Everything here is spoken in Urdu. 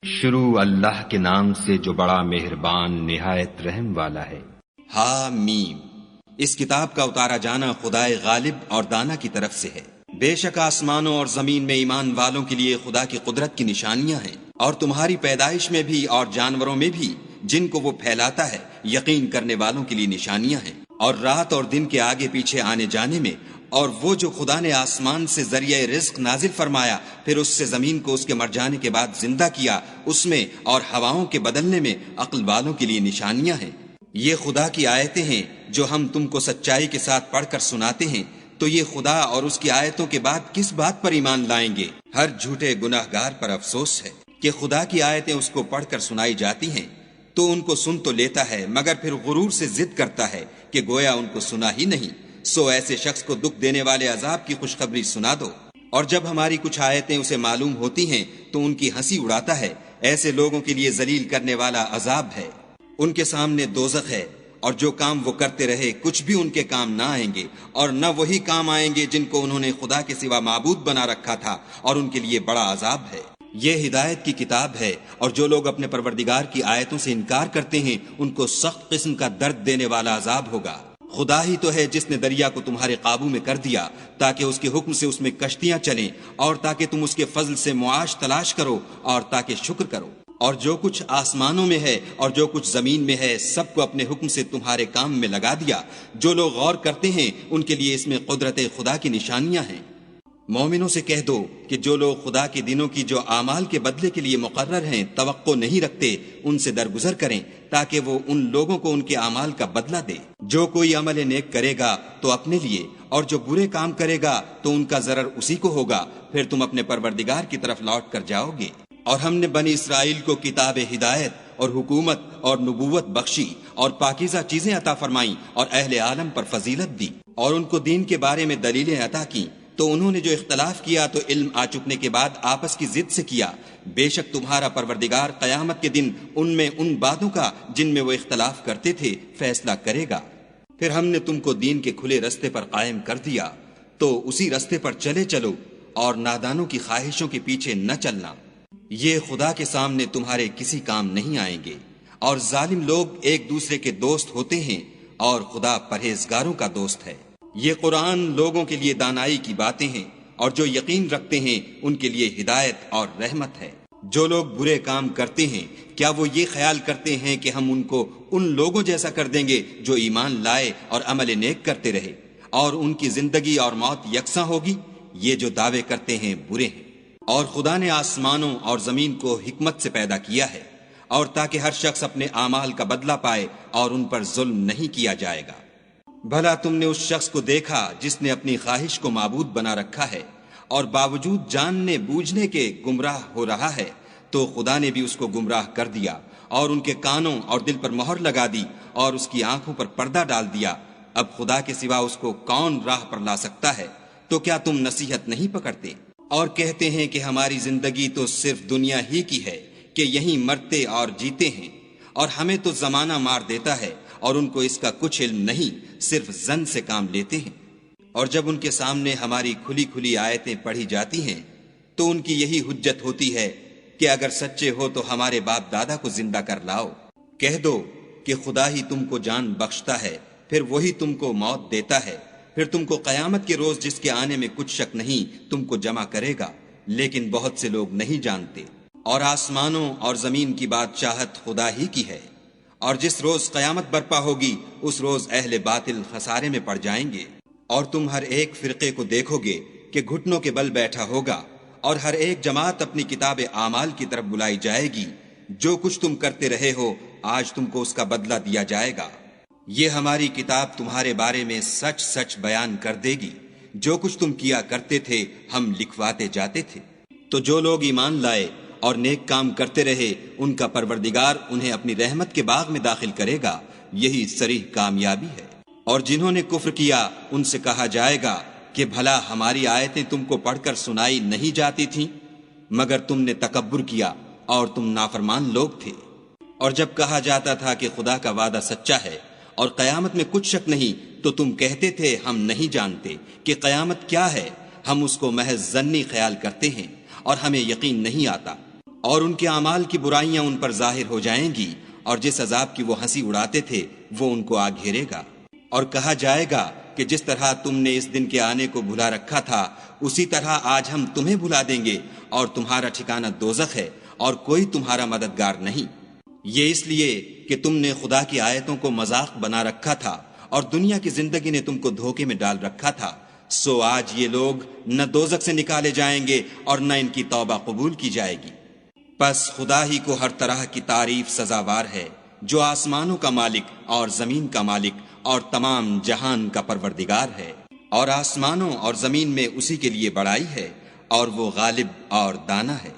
شروع اللہ کے نام سے جو بڑا مہربان نہایت رحم والا ہے۔ حامیم، اس کتاب کا اتارا جانا خدائے غالب اور دانا کی طرف سے ہے۔ بے شک آسمانوں اور زمین میں ایمان والوں کے لیے خدا کی قدرت کی نشانیاں ہیں، اور تمہاری پیدائش میں بھی اور جانوروں میں بھی جن کو وہ پھیلاتا ہے یقین کرنے والوں کے لیے نشانیاں ہیں، اور رات اور دن کے آگے پیچھے آنے جانے میں، اور وہ جو خدا نے آسمان سے ذریعہ رزق نازل فرمایا پھر اس سے زمین کو اس کے مر جانے کے بعد زندہ کیا، اس میں اور ہواؤں کے بدلنے میں عقل والوں کے لیے نشانیاں ہیں۔ یہ خدا کی آیتیں ہیں جو ہم تم کو سچائی کے ساتھ پڑھ کر سناتے ہیں، تو یہ خدا اور اس کی آیتوں کے بعد کس بات پر ایمان لائیں گے؟ ہر جھوٹے گناہ گار پر افسوس ہے کہ خدا کی آیتیں اس کو پڑھ کر سنائی جاتی ہیں تو ان کو سن تو لیتا ہے مگر پھر غرور سے ضد کرتا ہے کہ گویا ان کو سنا ہی نہیں۔ سو ایسے شخص کو دکھ دینے والے عذاب کی خوشخبری سنا دو، اور جب ہماری کچھ آیتیں اسے معلوم ہوتی ہیں تو ان کی ہنسی اڑاتا ہے۔ ایسے لوگوں کے لیے ذلیل کرنے والا عذاب ہے، ان کے سامنے دوزخ ہے، اور جو کام وہ کرتے رہے کچھ بھی ان کے کام نہ آئیں گے، اور نہ وہی کام آئیں گے جن کو انہوں نے خدا کے سوا معبود بنا رکھا تھا، اور ان کے لیے بڑا عذاب ہے۔ یہ ہدایت کی کتاب ہے، اور جو لوگ اپنے پروردگار کی آیتوں سے انکار کرتے ہیں ان کو سخت قسم کا درد دینے والا عذاب ہوگا۔ خدا ہی تو ہے جس نے دریا کو تمہارے قابو میں کر دیا تاکہ اس کے حکم سے اس میں کشتیاں چلیں، اور تاکہ تم اس کے فضل سے معاش تلاش کرو، اور تاکہ شکر کرو۔ اور جو کچھ آسمانوں میں ہے اور جو کچھ زمین میں ہے سب کو اپنے حکم سے تمہارے کام میں لگا دیا۔ جو لوگ غور کرتے ہیں ان کے لیے اس میں قدرت خدا کی نشانیاں ہیں۔ مومنوں سے کہہ دو کہ جو لوگ خدا کے دنوں کی جو اعمال کے بدلے کے لیے مقرر ہیں توقع نہیں رکھتے ان سے درگزر کریں تاکہ وہ ان لوگوں کو ان کے اعمال کا بدلہ دے۔ جو کوئی عمل نیک کرے گا تو اپنے لیے، اور جو برے کام کرے گا تو ان کا ضرر اسی کو ہوگا، پھر تم اپنے پروردگار کی طرف لوٹ کر جاؤ گے۔ اور ہم نے بنی اسرائیل کو کتاب ہدایت اور حکومت اور نبوت بخشی، اور پاکیزہ چیزیں عطا فرمائیں، اور اہل عالم پر فضیلت دی، اور ان کو دین کے بارے میں دلیلیں عطا کی۔ تو انہوں نے جو اختلاف کیا تو علم آ چکنے کے بعد آپس کی ضد سے کیا۔ بے شک تمہارا پروردگار قیامت کے دن ان میں ان باتوں کا جن میں وہ اختلاف کرتے تھے فیصلہ کرے گا۔ پھر ہم نے تم کو دین کے کھلے رستے پر قائم کر دیا، تو اسی رستے پر چلے چلو، اور نادانوں کی خواہشوں کے پیچھے نہ چلنا۔ یہ خدا کے سامنے تمہارے کسی کام نہیں آئیں گے، اور ظالم لوگ ایک دوسرے کے دوست ہوتے ہیں، اور خدا پرہیزگاروں کا دوست ہے۔ یہ قرآن لوگوں کے لیے دانائی کی باتیں ہیں، اور جو یقین رکھتے ہیں ان کے لیے ہدایت اور رحمت ہے۔ جو لوگ برے کام کرتے ہیں کیا وہ یہ خیال کرتے ہیں کہ ہم ان کو ان لوگوں جیسا کر دیں گے جو ایمان لائے اور عمل نیک کرتے رہے، اور ان کی زندگی اور موت یکساں ہوگی؟ یہ جو دعوے کرتے ہیں برے ہیں۔ اور خدا نے آسمانوں اور زمین کو حکمت سے پیدا کیا ہے، اور تاکہ ہر شخص اپنے اعمال کا بدلہ پائے اور ان پر ظلم نہیں کیا جائے گا۔ بھلا تم نے اس شخص کو دیکھا جس نے اپنی خواہش کو معبود بنا رکھا ہے اور باوجود جاننے بوجھنے کے گمراہ ہو رہا ہے؟ تو خدا نے بھی اس کو گمراہ کر دیا، اور ان کے کانوں اور دل پر مہر لگا دی، اور اس کی آنکھوں پر پردہ ڈال دیا۔ اب خدا کے سوا اس کو کون راہ پر لا سکتا ہے؟ تو کیا تم نصیحت نہیں پکڑتے؟ اور کہتے ہیں کہ ہماری زندگی تو صرف دنیا ہی کی ہے، کہ یہیں مرتے اور جیتے ہیں، اور ہمیں تو زمانہ مار دیتا ہے، اور ان کو اس کا کچھ علم نہیں، صرف ظن سے کام لیتے ہیں۔ اور جب ان کے سامنے ہماری کھلی کھلی آیتیں پڑھی جاتی ہیں تو ان کی یہی حجت ہوتی ہے کہ اگر سچے ہو تو ہمارے باپ دادا کو زندہ کر لاؤ۔ کہہ دو کہ خدا ہی تم کو جان بخشتا ہے، پھر وہی تم کو موت دیتا ہے، پھر تم کو قیامت کے روز جس کے آنے میں کچھ شک نہیں تم کو جمع کرے گا، لیکن بہت سے لوگ نہیں جانتے۔ اور آسمانوں اور زمین کی بادشاہت خدا ہی کی ہے، اور جس روز قیامت برپا ہوگی اس روز اہل باطل خسارے میں پڑ جائیں گے۔ اور تم ہر ایک فرقے کو دیکھو گے کہ گھٹنوں کے بل بیٹھا ہوگا، اور ہر ایک جماعت اپنی کتاب اعمال کی طرف بلائی جائے گی۔ جو کچھ تم کرتے رہے ہو آج تم کو اس کا بدلہ دیا جائے گا۔ یہ ہماری کتاب تمہارے بارے میں سچ سچ بیان کر دے گی، جو کچھ تم کیا کرتے تھے ہم لکھواتے جاتے تھے۔ تو جو لوگ ایمان لائے اور نیک کام کرتے رہے ان کا پروردگار انہیں اپنی رحمت کے باغ میں داخل کرے گا، یہی صریح کامیابی ہے۔ اور جنہوں نے کفر کیا ان سے کہا جائے گا کہ بھلا ہماری آیتیں تم کو پڑھ کر سنائی نہیں جاتی تھیں؟ مگر تم نے تکبر کیا اور تم نافرمان لوگ تھے۔ اور جب کہا جاتا تھا کہ خدا کا وعدہ سچا ہے اور قیامت میں کچھ شک نہیں تو تم کہتے تھے ہم نہیں جانتے کہ قیامت کیا ہے، ہم اس کو محض ظنی خیال کرتے ہیں اور ہمیں یقین نہیں آتا۔ اور ان کے اعمال کی برائیاں ان پر ظاہر ہو جائیں گی، اور جس عذاب کی وہ ہنسی اڑاتے تھے وہ ان کو آ گھیرے گا۔ اور کہا جائے گا کہ جس طرح تم نے اس دن کے آنے کو بھلا رکھا تھا اسی طرح آج ہم تمہیں بھلا دیں گے، اور تمہارا ٹھکانہ دوزخ ہے اور کوئی تمہارا مددگار نہیں۔ یہ اس لیے کہ تم نے خدا کی آیتوں کو مذاق بنا رکھا تھا اور دنیا کی زندگی نے تم کو دھوکے میں ڈال رکھا تھا، سو آج یہ لوگ نہ دوزخ سے نکالے جائیں گے اور نہ ان کی توبہ قبول کی جائے گی۔ پس خدا ہی کو ہر طرح کی تعریف سزاوار ہے، جو آسمانوں کا مالک اور زمین کا مالک اور تمام جہان کا پروردگار ہے، اور آسمانوں اور زمین میں اسی کے لیے بڑائی ہے، اور وہ غالب اور دانا ہے۔